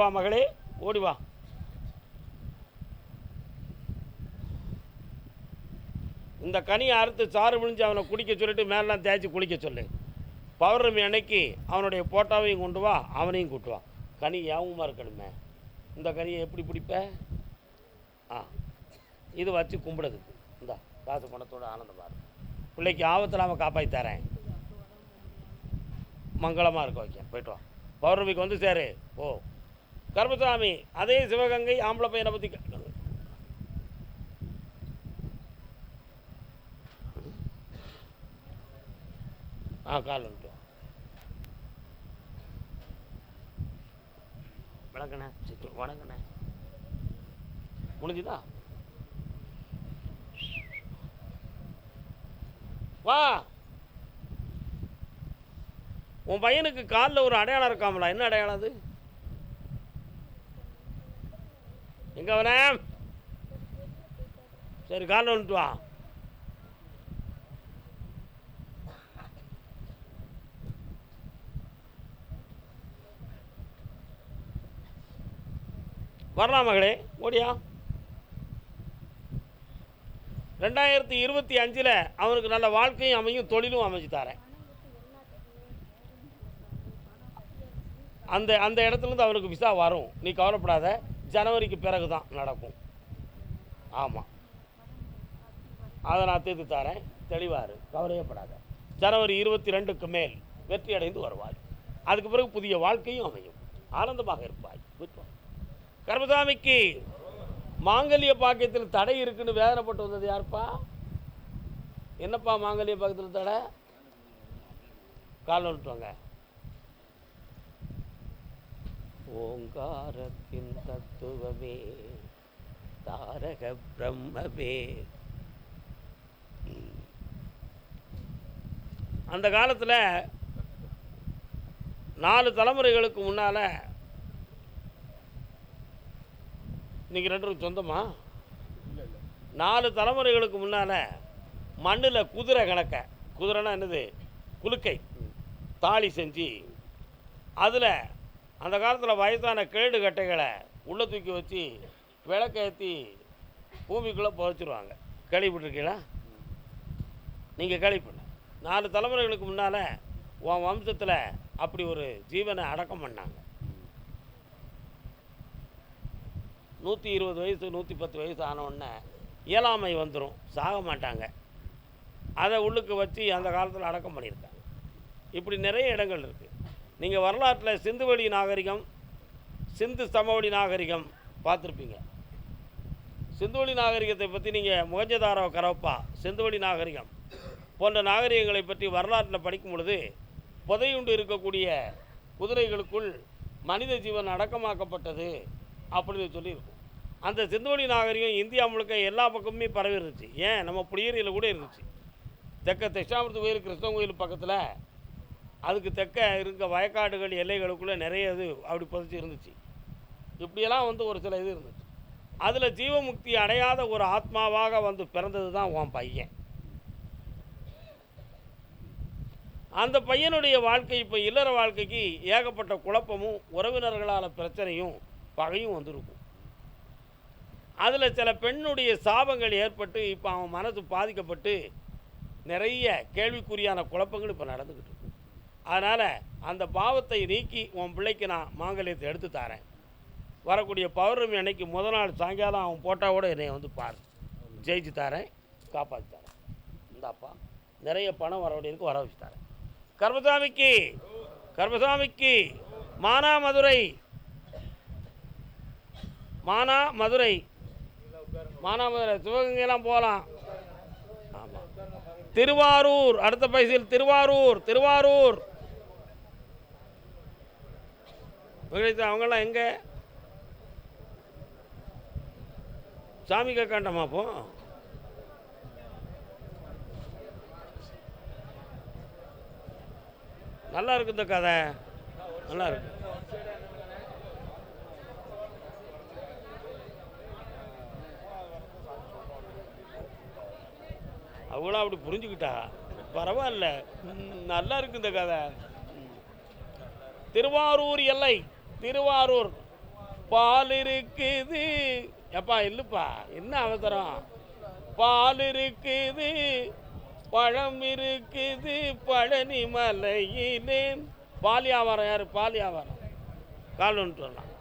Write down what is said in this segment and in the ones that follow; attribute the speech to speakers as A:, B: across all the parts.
A: வா மகளே, ஓடி வா. இந்த கனியை அறுத்து சாறு விழிஞ்சு அவனை குடிக்க சொல்லிட்டு மேலாம் தேய்ச்சி குளிக்க சொல்லு. பௌர்ணமி அன்னைக்கு அவனுடைய போட்டாவையும் கொண்டு வா, அவனையும் கூட்டு வா. கனி யாவுமா இருக்கணுமே. இந்த கனியை எப்படி பிடிப்ப? இது வச்சு கும்பிடுதுக்கு இந்த காசு பணத்தோட ஆனந்தமாக இருக்கும். பிள்ளைக்கு ஆபத்தில்லாமல் காப்பாற்றி தரேன், மங்களமாக இருக்க வைக்க. போய்ட்டு வா, பௌர்ணமிக்கு வந்து சேரு. ஓ கருப்பசாமி, அதே சிவகங்கை ஆம்பளை பையனை பற்றி கால் வந்துட்டு வணக்கண்ணே. வணக்கண்ணே, முடிஞ்சுதா? வா. உன் பையனுக்கு காலில் ஒரு அடையாளம் இருக்காமலா? என்ன அடையாளம் அது? எங்க அவன? சரி, காலில் வந்துட்டு வா. வரலாம் மகளே, ஓடியா. 2025 அவனுக்கு நல்ல வாழ்க்கையும் அமையும், தொழிலும் அமைச்சு தரேன். அந்த அந்த இடத்துலேருந்து அவனுக்கு விசா வரும், நீ கவலைப்படாத. ஜனவரிக்கு பிறகு தான் நடக்கும். ஆமாம், அதை நான் தீர்த்து தரேன், தெளிவாரு, கவலையப்படாத. ஜனவரி 22க்கு மேல் வெற்றி அடைந்து வருவாய். அதுக்கு பிறகு புதிய வாழ்க்கையும் அமையும், ஆனந்தமாக இருப்பாய். கருப்பசாமிக்கு மாங்கல்ய பாக்கியத்தில் தடை இருக்குன்னு வேதனைப்பட்டு வந்தது யாருப்பா? என்னப்பா மாங்கல்ய பாக்கியத்தில் தடை? கால் விட்டுவாங்க. ஓங்காரத்தின் தத்துவமே தாரக பிரம்மமே. அந்த காலத்தில் 4 தலைமுறைகளுக்கு முன்னால், இன்றைக்கி 2 சொந்தமா? 4 தலைமுறைகளுக்கு முன்னால் மண்ணில் குதிரை கணக்க, குதிரைனா என்னது, குலுக்கை தாலி செஞ்சு அதில் அந்த காலத்தில் வயசான கேடு கட்டைகளை உள்ளே தூக்கி வச்சு விளக்கேற்றி பூமிக்குள்ளே புதைச்சிருவாங்க. கேள்விப்பட்டிருக்கீங்களா? நீங்கள் கேள்விப்பட 4 தலைமுறைகளுக்கு முன்னால் உன் வம்சத்தில் அப்படி ஒரு ஜீவனை அடக்கம் பண்ணாங்க. 120 வயசு 110 வயசு ஆனவுடனே இயலாமை வந்துடும், சாக மாட்டாங்க. அதை உள்ளுக்கு வச்சு அந்த காலத்தில் அடக்கம் பண்ணியிருக்காங்க. இப்படி நிறைய இடங்கள் இருக்குது. நீங்கள் வரலாற்றில் சிந்துவெளி நாகரிகம், சிந்து சமவெளி நாகரிகம் பார்த்துருப்பீங்க. சிந்துவெளி நாகரிகத்தை பற்றி நீங்கள் மொஹஞ்சதாரோ கரப்பா, சிந்துவெளி நாகரிகம் போன்ற நாகரிகங்களை பற்றி வரலாற்றில் படிக்கும் பொழுது புதையுண்டு இருக்கக்கூடிய குதிரைகளுக்குள் மனித ஜீவன் அடக்கமாக்கப்பட்டது அப்படின்னு சொல்லியிருக்கும். அந்த சிந்துவெளி நாகரிகம் இந்தியா முழுக்க எல்லா பக்கமுமே பரவி இருந்துச்சு. ஏன், நம்ம புளியரியில் கூட இருந்துச்சு. தெற்க தட்சிணாமூர்த்தி கோயில், கிருஷ்ணன் கோயில் பக்கத்தில், அதுக்கு தெற்க இருக்க வயக்காடுகள் எல்லைகளுக்குள்ளே நிறைய இது அப்படி புதைச்சி இருந்துச்சு. இப்படியெல்லாம் வந்து ஒரு சில இது இருந்துச்சு. அதில் ஜீவமுக்தி அடையாத ஒரு ஆத்மாவாக வந்து பிறந்தது தான் உன் பையன். அந்த பையனுடைய வாழ்க்கை இப்போ இல்லற வாழ்க்கைக்கு ஏகப்பட்ட குழப்பமும் உறவினர்களால் பிரச்சனையும் பகையும் வந்திருக்கும். அதில் சில பெண்ணுடைய சாபங்கள் ஏற்பட்டு இப்போ அவன் மனசு பாதிக்கப்பட்டு நிறைய கேள்விக்குறியான குழப்பங்கள் இப்போ நடந்துக்கிட்டு இருக்கு. அதனால் அந்த பாவத்தை நீக்கி உன் பிள்ளைக்கு நான் மாங்கல்யத்தை எடுத்து தரேன். வரக்கூடிய பௌர்ணமி அன்னைக்கு முதல் நாள் சாயங்காலம் அவன் போட்டாவோட என்னை வந்து பாரு, ஜெயிச்சு தரேன், காப்பாற்றி தரேன். இந்தாப்பா நிறைய பணம் வரக்கூடியதுக்கு வர வச்சு தரேன். கருப்பசாமிக்கு, கருப்பசாமிக்கு மானாமதுரை, மானாமதுரை, மானாமதுரை சிவகங்கையெல்லாம் போகலாம். ஆமாம், திருவாரூர் அடுத்த பைசில், திருவாரூர், திருவாரூர் அவங்கெல்லாம் எங்கே சாமி கேட்காண்டமா? அப்போ நல்லா இருக்கு இந்த கதை, நல்லா இருக்கு. அவங்களாம் அப்படி புரிஞ்சுக்கிட்டா பரவாயில்ல, நல்லா இருக்கு இந்த கதை. திருவாரூர் எல்லை, திருவாரூர் பால் இருக்குது. எப்பா இல்லைப்பா, என்ன அவசரம்? பால் இருக்குது, பழம் இருக்குது, பழனி மலையிலே. பால் வியாபாரம் யார்? பால் வியாபாரம் கால் ஒன்று வரலாம்.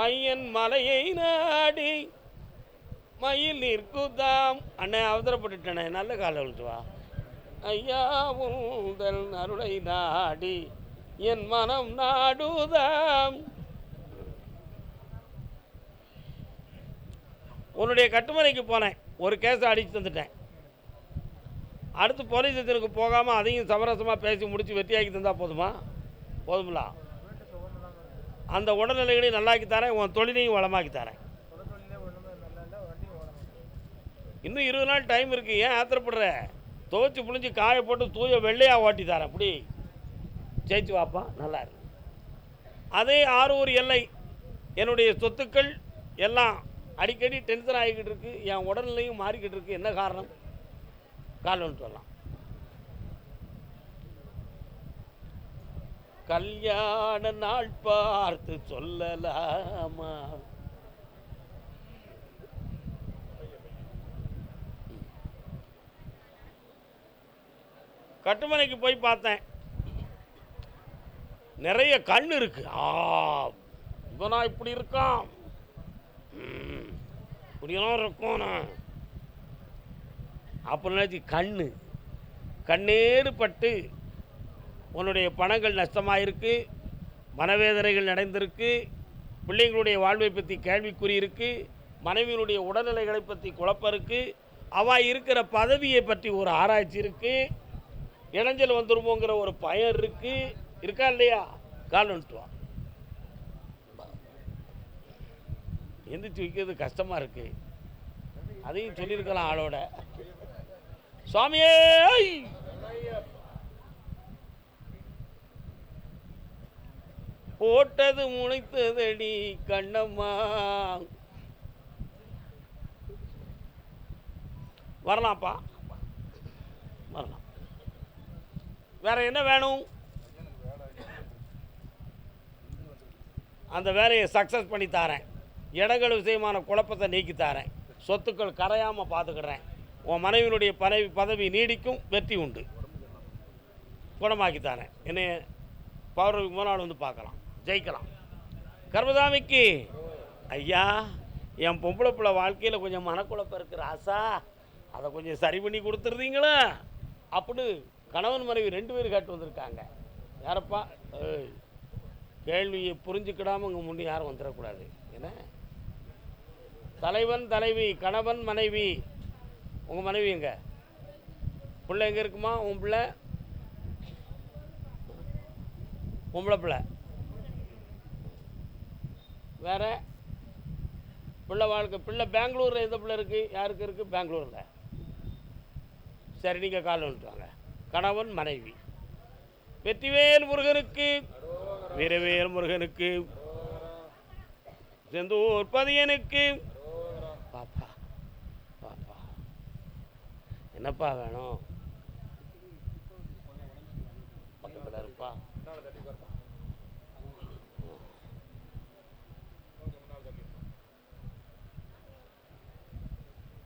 A: ஐயன் மலையை நாடி மயில் நிற்குதாம். அண்ணன் அவசரப்பட்டுட்டேனே, நல்ல காலை விழுத்து வா. ஐயா உந்தல் அருளை நாடி என் மனம் நாடுதாம். உன்னுடைய கட்டுமனைக்கு போனேன், ஒரு கேஸை அடித்து தந்துட்டேன். அடுத்து போலீஸ் ஸ்டேஷனுக்கு போகாமல் அதையும் சமரசமாக பேசி முடித்து வெற்றியாக்கி தந்தால் போதுமா? போதுங்களா? அந்த உடல்நிலைகளையும் நல்லாக்கி தரேன், உன் தொழிலையும் வளமாக்கி தரேன். இன்னும் 20 நாள் டைம் இருக்குது, ஏன் ஆத்திரப்படுற? துவைச்சி புழிஞ்சு காய போட்டு தூய வெள்ளையாக ஓட்டி தரேன். அப்படி ஜெயிச்சு வாப்பா, நல்லா இருக்கு. அதே ஆரூர் எல்லை என்னுடைய சொத்துக்கள் எல்லாம் அடிக்கடி டென்ஷன் ஆகிக்கிட்டு இருக்கு, என் உடல்நிலையும் மாறிக்கிட்டு இருக்கு. என்ன காரணம்? கால் ஒன்று சொல்லலாம். கல்யாண நாள் பார்த்து சொல்லலாமா? கட்டுமனைக்கு போய் பார்த்தேன், நிறைய கண் இருக்கு. இவனா இப்படி இருக்கான், இப்படியெல்லாம் இருக்கும். அப்போ நினச்சி கண்ணேறு பட்டு உன்னுடைய பணங்கள் நஷ்டமாயிருக்கு, மனவேதனைகள் நடந்திருக்கு, பிள்ளைங்களுடைய வாழ்வை பற்றி கேள்விக்குறி இருக்குது, மனைவியினுடைய உடல்நிலைகளை பற்றி குழப்பம் இருக்குது, அவள் இருக்கிற பதவியை பற்றி ஒரு ஆராய்ச்சி இருக்குது, இடைஞ்சல் வந்துருமோங்கிற ஒரு பயம் இருக்குது. இருக்கா இல்லையா? கால் வந்துட்டுவா. எந்திரிச்சு வைக்கிறது கஷ்டமாக இருக்குது, அதையும் சொல்லியிருக்கலாம் ஆளோட. சுவாமியே போட்டது முளைத்ததடி கண்ணம்மா. வரலாம்ப்பா, வரலாம். வேற என்ன வேணும்? அந்த வேலையை சக்ஸஸ் பண்ணி தரேன், இடங்கள் விஷயமான குழப்பத்தை நீக்கி தரேன், சொத்துக்கள் கரையாமல் பார்த்துக்கிறேன், உன் மனைவியினுடைய பதவி நீடிக்கும், வெற்றி உண்டு, குணமாக்கி தரேன். என்னை பௌர்ணமிக்கு முன்னாள் வந்து பார்க்கலாம், ஜெயிக்கலாம். கர்மசாமிக்கு ஐயா, என் பொம்பளை பிள்ளை வாழ்க்கையில் கொஞ்சம் மனக்குழப்பம் இருக்கிற ஆசா, அதை கொஞ்சம் சரி பண்ணி கொடுத்துருந்தீங்களா அப்படி கணவன் மனைவி 2 பேர் கேட்டு வந்திருக்காங்க. யாரப்பா? கேள்வியை புரிஞ்சுக்கிடாமல் உங்கள் முன்னே யாரும் வந்துடக்கூடாது. என்ன தலைவன் தலைவி, கணவன் மனைவி. உங்கள் மனைவி எங்க? பிள்ளை எங்கே இருக்குமா? உன் பிள்ளை பொம்பளை பிள்ளை வேற? பிள்ளை வாழ்க்கை பிள்ளை பெங்களூரில் எந்த பிள்ளை இருக்குது? யாருக்கு இருக்குது? பெங்களூரில். சரி, நீங்கள் கால் வந்துட்டுவாங்க. கணவன் மனைவி. வெற்றிவேல் முருகனுக்கு, வீரவேல் முருகனுக்கு, செந்தூர் பதியனுக்கு. பாப்பா பாப்பா, என்னப்பா வேணும்? பக்கத்தில் இருப்பா.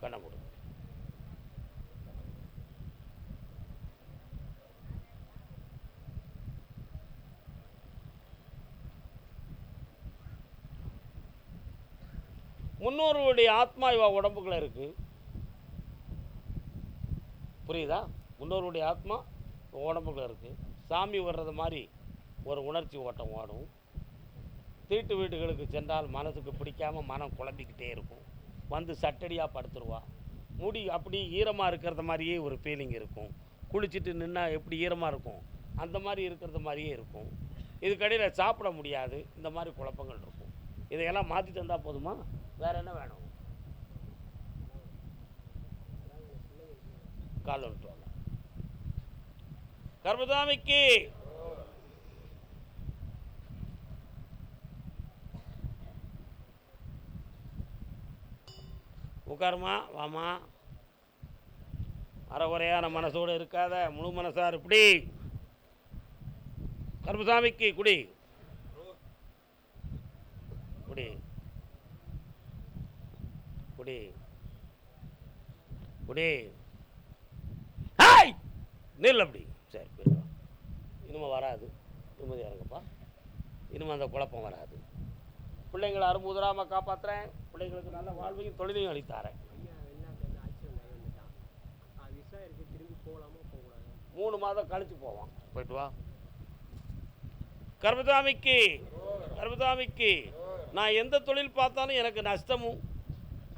A: கண்ண முடி. முன்னோருடைய ஆத்மா இவ உடம்புக்குள்ள இருக்கு, புரியுதா? முன்னோருடைய ஆத்மா உடம்புக்குள்ள இருக்கு. சாமி வர்றது மாதிரி ஒரு உணர்ச்சி ஓட்டம் ஓடும். தீட்டு வீட்டுகளுக்கு சென்றால் மனசுக்கு பிடிக்காமல் மனம் குழம்பிக்கிட்டே இருக்கும். வந்து சட்டடியாக படுத்துருவா. முடி அப்படி ஈரமாக இருக்கிறத மாதிரியே ஒரு ஃபீலிங் இருக்கும். குளிச்சுட்டு நின்னா எப்படி ஈரமாக இருக்கும் அந்த மாதிரி இருக்கிறது மாதிரியே இருக்கும். இதுக்கடையில் சாப்பிட முடியாது. இந்த மாதிரி குழப்பங்கள் இருக்கும். இதையெல்லாம் மாற்றி தந்தால் போதுமா? வேறு என்ன வேணும்? கால் விட்டுவாங்க. கர்மசாமிக்கு உட்காருமா, வாமா. அறகுறையான மனசோடு இருக்காத, முழு மனசார் இப்படி. கர்மசாமிக்கு குடி. குடி குடி குடி. ஹாய் நில் அப்படி. சரி போய்ட்டு வா. இனிமே வராது. நிம்மதியாக இருங்கப்பா. இனிமே அந்த குழப்பம் வராது. பிள்ளைங்களை அறுபதுராமல் காப்பாற்றுறேன். பிள்ளைங்களுக்கு நல்ல வாழ்வையும் தொழிலையும் அளித்தாரேன். 3 மாதம் கழிச்சு போவான். போயிட்டு வா. கர்மதாமிக்கு நான் எந்த தொழில் பார்த்தாலும் எனக்கு நஷ்டமும்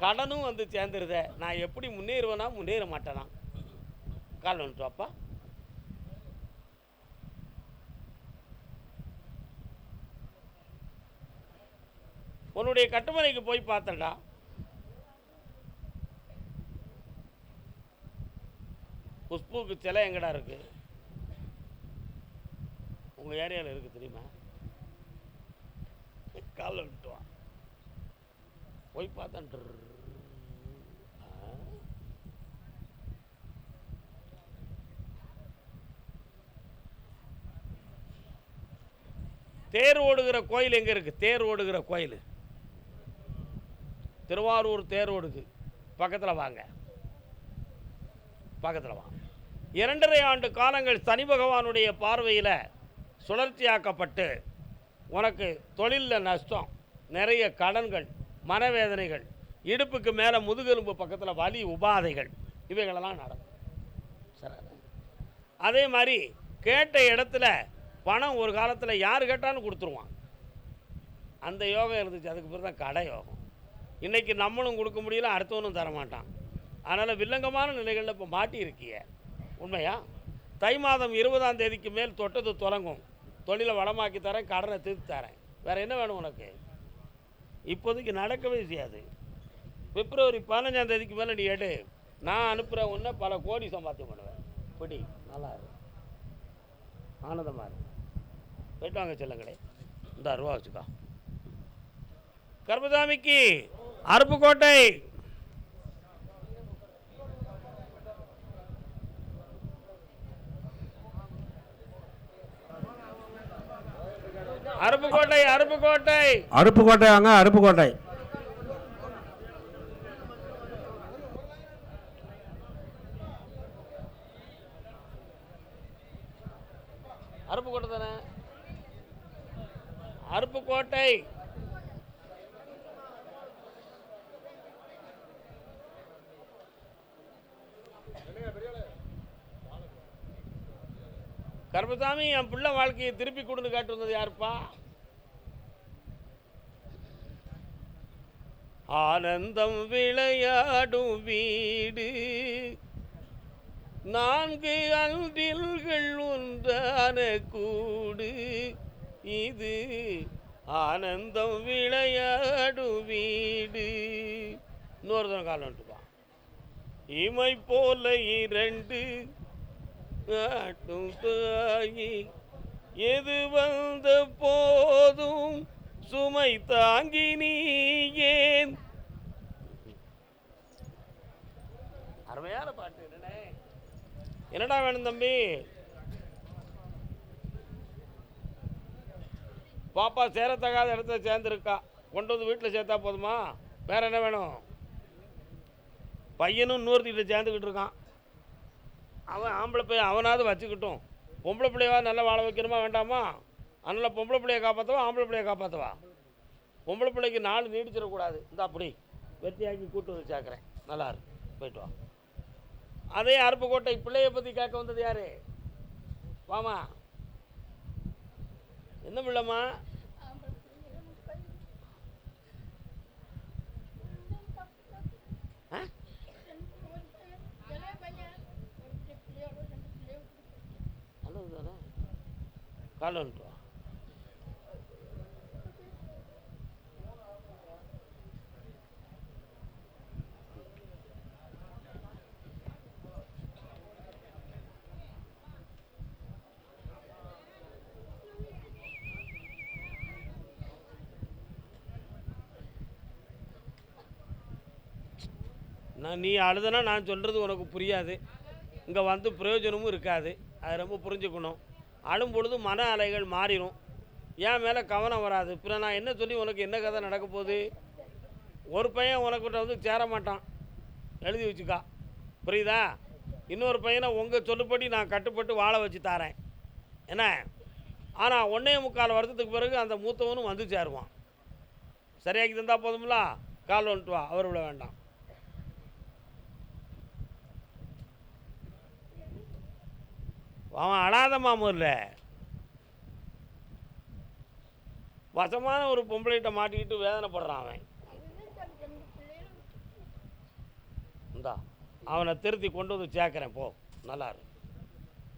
A: கடனும் வந்து சேர்ந்துருத. நான் எப்படி முன்னேறுவேனா முன்னேற மாட்டேனா? கால் வந்துட்டு வாப்பா. உன்னுடைய கட்டுமனைக்கு போய் பார்த்தேன்டா. குஷ்புக்கு சிலை எங்கடா இருக்கு? உங்கள் ஏரியாவில் இருக்குது தெரியுமா? காலில் விட்டுவான். போய் பார்த்தேன். தேர் ஓடுகிற கோயில் எங்கே இருக்குது? தேர் ஓடுகிற கோயில் திருவாரூர் தேர் ஓடுது. பக்கத்தில் வாங்க, பக்கத்தில் வாங்க. 2.5 ஆண்டு காலங்கள் சனி பகவானுடைய பார்வையில் சுழற்சியாக்கப்பட்டு உனக்கு தொழிலில் நஷ்டம், நிறைய கடன்கள், மனவேதனைகள், இடுப்புக்கு மேலே முதுகெலும்பு பக்கத்தில் வலி உபாதைகள், இவைகளெல்லாம் நடக்கும். சரி, அதே மாதிரி கேட்ட இடத்துல பணம் ஒரு காலத்தில் யார் கேட்டாலும் கொடுத்துருவான். அந்த யோகம் இருந்துச்சு. அதுக்கு பிறகு தான் கடை யோகம். இன்றைக்கி நம்மளும் கொடுக்க முடியல, அடுத்தவனும் தரமாட்டான். அதனால் வில்லங்கமான நிலைகளில் இப்போ மாட்டி இருக்கிய. உண்மையா? தை மாதம் 20ஆம் தேதிக்கு மேல் தொட்டது தொடங்கும். தொழிலை வளமாக்கி தரேன், கடனை தீர்த்து தரேன். வேறு என்ன வேணும் உனக்கு? இப்போதைக்கு நடக்கவே செய்யாது. பிப்ரவரி 15ஆம் தேதிக்கு மேலே நீ எடு. நான் அனுப்புகிற ஒன்று பல கோடி சம்பாத்தியம் பண்ணுவேன். பிடி, நல்லா இருக்கு, ஆனந்தமாக இருக்கு. போய்ட்டு வாங்க செல்லுங்களே. இந்த ரூபா வச்சுக்கோ. கர்மதாமிக்கு அருப்புக்கோட்டை. அருப்புக்கோட்டை அருப்புக்கோட்டை
B: அருப்புக்கோட்டை வாங்க. அருப்புக்கோட்டை
A: அருப்புக்கோட்டை தானே? அருப்புக்கோட்டை. கர்மசாமி, என் பிள்ளை வாழ்க்கையை திருப்பி கொடுன்னு காட்டு வந்தது யாருப்பா? ஆனந்தம் விளையாடும் வீடு, 4 அன்பில்கள் ஒன்றான கூடு, இது ஆனந்தம் விளையாடும் வீடு. இன்னொரு தரம் காலம் வந்துட்டுப்பா. இமை போல 2 காட்டும் தாயி, எது வந்த போதும் சுமை தாங்கி நீ ஏன். அருமையான பாட்டு. என்னடா வேணும் தம்பி? பாப்பா சேரத்தகாத இடத்துல சேர்ந்துருக்கா, கொண்டு வந்து வீட்டில் சேர்த்தா போதுமா? வேற என்ன வேணும்? பையனும் இன்னொருத்திட்ட சேர்ந்துக்கிட்டு இருக்கான். அவன் ஆம்பளை பையன், அவனாவது வச்சுக்கிட்டும். பொம்பளை பிள்ளைவா நல்லா வாழ வைக்கணுமா வேண்டாமா? அதனால் பொம்பளை பிள்ளையை காப்பாற்றவா, ஆம்பளை பிள்ளையை காப்பாற்றவா? பொம்பளை பிள்ளைக்கு 4 நீடிச்சிடக்கூடாது. இந்த அப்படி வெற்றியாக்கி கூட்டு வந்து சேர்க்குறேன். நல்லா இருக்கு, போயிட்டு வா. அதே அருப்புக்கோட்டை பிள்ளையை பற்றி கேட்க வந்தது யாரு? வாமா. என்ன பிள்ளைம்மா? நல்லது தானே? கால் வந்துட்டு வா. நீ அழுதுனா நான் சொல்கிறது உனக்கு புரியாது, இங்கே வந்து பிரயோஜனமும் இருக்காது. அது ரொம்ப புரிஞ்சுக்கணும். அழும் பொழுது மன அலைகள் மாறிடும். என் மேலே கவனம் வராது. பின்ன நான் என்ன சொல்லி உனக்கு என்ன கதை நடக்க போகுது? ஒரு பையன் உனக்கிட்ட வந்து சேர மாட்டான், எழுதி வச்சுக்கா, புரியுதா? இன்னொரு பையனை உங்கள் சொல்லுப்படி நான் கட்டுப்பட்டு வாழ வச்சு தாரேன் என்ன. ஆனால் 1.25 வருஷத்துக்கு பிறகு அந்த மூத்தவனும் வந்து சேருவான். சரியாக்கி தந்தால் போதும்ல, கால் வந்துட்டு வா, அவர் விட வேண்டாம். அவன் அழாத மாமூரில் வசமான ஒரு பொம்பளைகிட்ட மாட்டிக்கிட்டு வேதனைப்படுறான் அவன். இந்தா அவனை திருத்தி கொண்டு வந்து சேர்க்குறேன், போ, நல்லா இரு,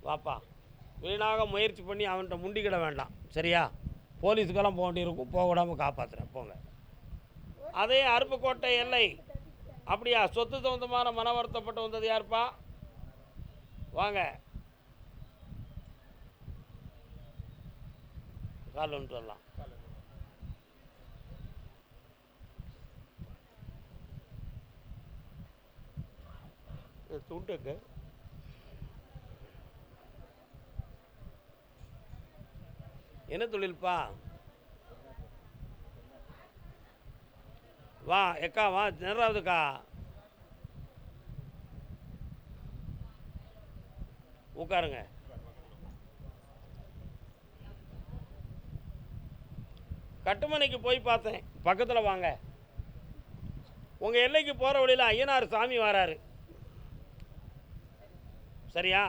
A: வாப்பா. வீணாக முயற்சி பண்ணி அவன்கிட்ட முண்டிக்கிட வேண்டாம், சரியா? போலீஸுக்கெல்லாம் போக வேண்டியிருக்கும், போக விடாமல் காப்பாற்றுறேன், போங்க. அதே அருப்புக்கோட்டை எல்லை அப்படியா? சொத்து சம்பந்தமான மன வருத்தப்பட்டு வந்தது யாருப்பா? வாங்க, கால் ஒன்று வரலாம். துண்டுக்கு என்ன தொழில்ப்பா? வா எக்கா, வா, நேராவதுக்கா, உட்காருங்க. கட்டுமனைக்கு போய் பார்த்தேன், பக்கத்தில் வாங்க. உங்கள் எல்லைக்கு போகிற வழியில் ஐயனார் சாமி வராரு, சரியா?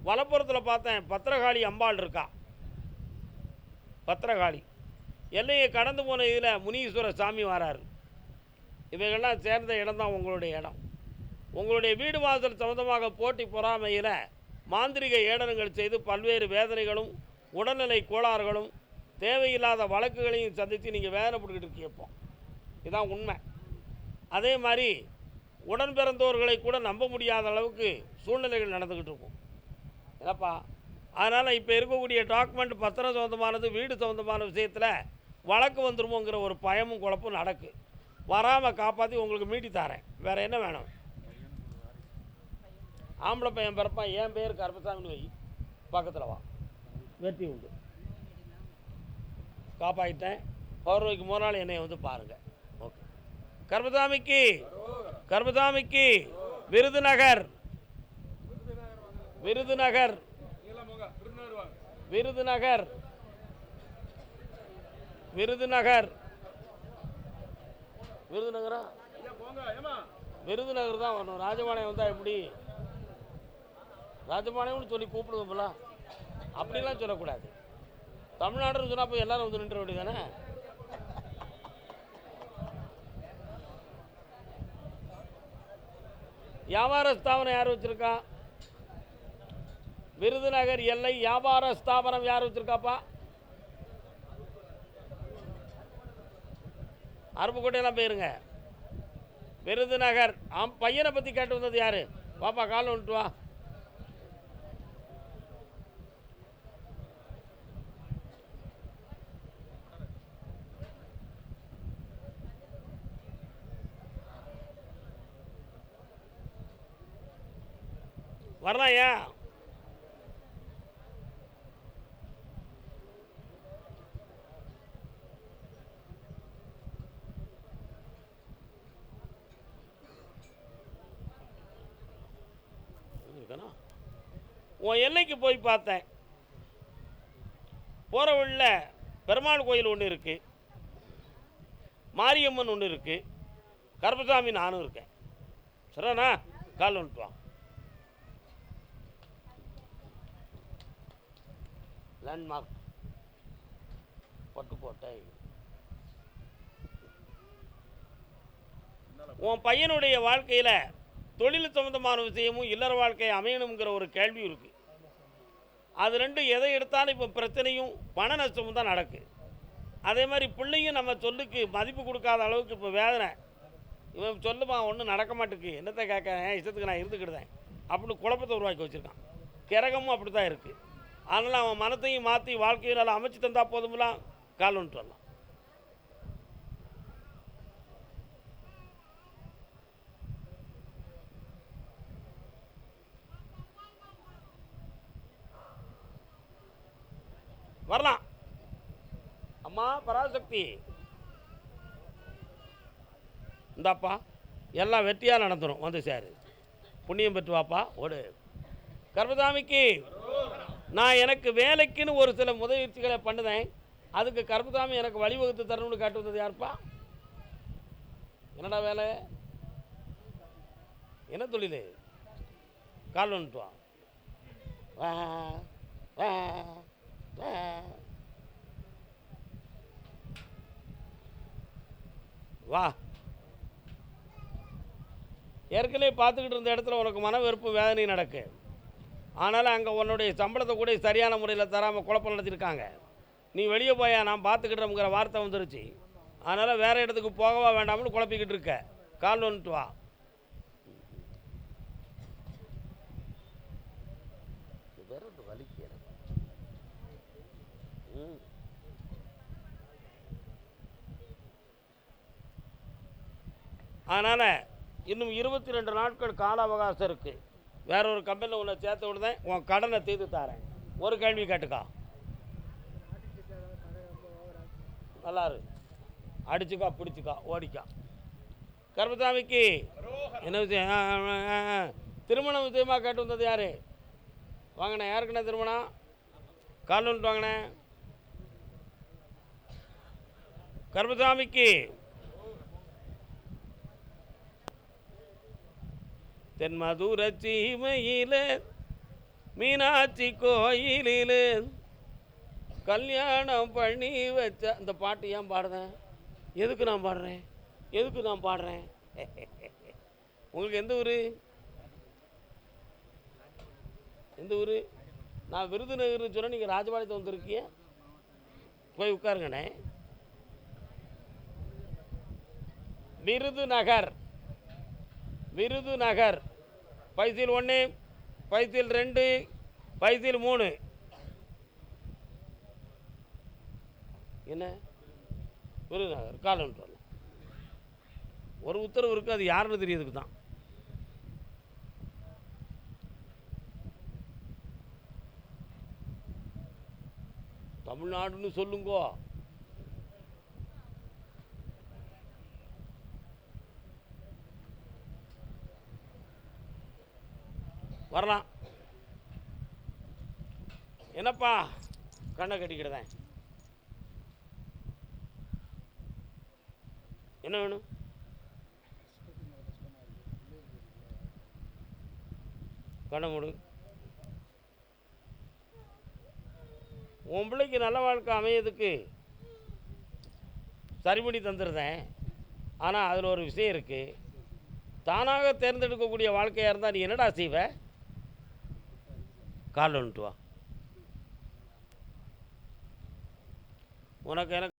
A: வலப்புறத்தில் பார்த்தேன், பத்திரகாளி அம்பாள் இருக்கா, பத்திரகாளி. எல்லையை கடந்து போன இதில் முனீஸ்வர சாமி வராரு. இவைகள்லாம் சேர்ந்த இடம் தான் உங்களுடைய இடம். உங்களுடைய வீடு வாசல் சம்பந்தமாக போட்டி பொறாமையில் மாந்திரிக ஏடனங்கள் செய்து பல்வேறு வேதனைகளும் உடல்நிலை கோளாறுகளும் தேவையில்லாத வழக்குகளையும் சந்தித்து நீங்கள் வேதனைப்பட்டுக்கிட்டு இருக்கீங்கப்போ, இதுதான் உண்மை. அதே மாதிரி உடன் பிறந்தோர்களை கூட நம்ப முடியாத அளவுக்கு சூழ்நிலைகள் நடந்துக்கிட்டு இருக்கும், என்னப்பா. அதனால் இப்போ இருக்கக்கூடிய டாக்குமெண்ட் பத்திரம் சம்மந்தமானது, வீடு சம்மந்தமான விஷயத்தில் வழக்கு வந்துருமோங்கிற ஒரு பயமும் குழப்பும் நடக்கு. வராமல் காப்பாற்றி உங்களுக்கு மீட்டி தாரேன். வேறு என்ன வேணும்? ஆம்பளை பையன் பிறப்பான், என் பேர் கருப்பசாமின்னு வை, பக்கத்தில் வா, வெற்றி உண்டு. காப்பாற்றிட்டேன். பௌர்ணமிக்கு முதல் நாள் என்னை வந்து பாருங்கள். ஓகே. கருப்பசாமிக்கு, கருப்பசாமிக்கு விருதுநகர், விருதுநகர், விருதுநகர், விருதுநகர், விருதுநகரா? விருதுநகர் தான் வரணும். ராஜபாளையம் வந்தால் எப்படி? ராஜபாளையம்னு சொல்லி கூப்பிடுவோம்ல, அப்படிலாம் சொல்லக்கூடாது. தமிழ்நாடுன்னு சொன்னால் போய் எல்லோரும் வந்து நின்ற வேண்டியதானே? வியாபார ஸ்தாபனம் யார் வச்சுருக்கா? விருதுநகர் எல்லை வியாபார ஸ்தாபனம் யார் வச்சுருக்காப்பா? அருப்புக்கோட்டையெல்லாம் போயிருங்க. விருதுநகர் பையனை பற்றி கேட்டு வந்தது யார்? பாப்பா கால் வந்துட்டு வா. வரலாம் ஏன்? உன் எல்லைக்கு போய் பார்த்தேன். போகிற வழியில் பெருமாள் கோயில் ஒன்று இருக்குது, மாரியம்மன் ஒன்று இருக்குது, கருப்பசாமி நானும் இருக்கேன், சரிண்ணா? கால் வந்துட்டு வா. லேண்ட்மார்க் பட்டுக்கோட்டை. உன் பையனுடைய வாழ்க்கையில் தொழில் சம்பந்தமான விஷயமும் இல்லற வாழ்க்கை அமையணுங்கிற ஒரு கேள்வி இருக்குது. அது ரெண்டும் எதை எடுத்தாலும் இப்போ பிரச்சனையும் பண நஷ்டமும் தான் நடக்கு. அதே மாதிரி பிள்ளையும் நம்ம சொல்லுக்கு மதிப்பு கொடுக்காத அளவுக்கு இப்போ வேதனை. இவன் சொல்லுமா ஒன்றும் நடக்க மாட்டேக்கு, என்னத்தை கேட்க, இஷ்டத்துக்கு நான் இருந்துக்கிடுதேன் அப்படின்னு குழப்பத்தை உருவாக்கி வச்சுருக்கான். கிரகமும் அப்படி தான் இருக்குது. அதனால் அவன் மனத்தையும் மாற்றி வாழ்க்கையை நல்லா அமைச்சு தந்தால் போதுமெல்லாம் கால் வந்துட்டு வரலாம். வரலாம். அம்மா பராசக்தி, இந்தாப்பா எல்லாம் வெற்றியாக நடந்துடும், வந்து சேரு, புண்ணியம் பெற்று வாப்பா ஓடு. கர்மசாமிக்கு நான் எனக்கு வேலைக்குன்னு ஒரு சில முயற்சிகளை பண்ணுதேன், அதுக்கு கர்மசாமி எனக்கு வழிவகுத்து தரணும்னு காட்டு வந்தது யாருப்பா? என்னடா வேலை, என்ன தொழில்? கால் வந்துட்டு வா வா வா வா. வா, ஏற்கனவே பார்த்துக்கிட்டு இருந்த இடத்துல உனக்கு மன வெறுப்பு வேதனை நடக்கு. ஆனாலும் அங்கே உன்னுடைய சம்பளத்தை கூட சரியான முறையில் தராமல் குழப்பம் நடத்திருக்காங்க. நீ வெளியே போயா, நான் பார்த்துக்கிட்டோங்கிற வார்த்தை வந்துருச்சு. அதனால் வேறு இடத்துக்கு போகவா வேண்டாம்னு குழப்பிக்கிட்டு இருக்க. கால் வந்துட்டு வா. அதனால் இன்னும் 22 நாட்கள் கால அவகாசம் இருக்குது. வேற ஒரு கம்பெனியில் உன்னை சேர்த்து விடுதேன், உன் கடனை தீர்த்து தரேன். ஒரு கேள்வி கேட்டுக்கா, நல்லாரு, அடிச்சுக்கா பிடிச்சிக்கா ஓடிக்கா. கர்மசாமிக்கு என்ன விஷயம்? திருமணம் விஷயமாக கேட்டு வந்தது யார்? வாங்கினேன், யாருக்குண்ணே திருமணம்? கால் வந்துட்டு வாங்கினேன். கர்மசாமிக்கு தென்மதுர சீமையில் மீனாட்சி கோயிலில் கல்யாணம் பண்ணி வச்ச அந்த பாட்டு ஏன் பாடுறேன்? எதுக்கு நான் பாடுறேன்? உங்களுக்கு எந்த ஊர்? நான் விருதுநகர்னு சொன்னால் நீங்கள் ராஜபாளையத்தை வந்துருக்கீங்க. போய் உட்காருங்கண்ணே. விருதுநகர் பைசில் 1, பைசில் 2, பைசில் 3. என்ன விருதுநகர்? கால் வந்துட்டு வரலாம். ஒரு உத்தரவு இருக்குது, அது யாருன்னு தெரியறதுக்கு தான். தமிழ்நாடுன்னு சொல்லுங்கோ. வரலாம். என்னப்பா கண்ணை கட்டிக்கிட்டதேன், என்ன வேணும்? கண்ணை மூடு. உன் பிள்ளைக்கு நல்ல வாழ்க்கை அமையதுக்கு சரி பண்ணி தந்துடுறேன். ஆனால் அதில் ஒரு விஷயம் இருக்குது. தானாக தேர்ந்தெடுக்கக்கூடிய வாழ்க்கையாக இருந்தால் நீ என்னடா செய்வ? கால் வந்துட்டு வா. உனக்கு எனக்கு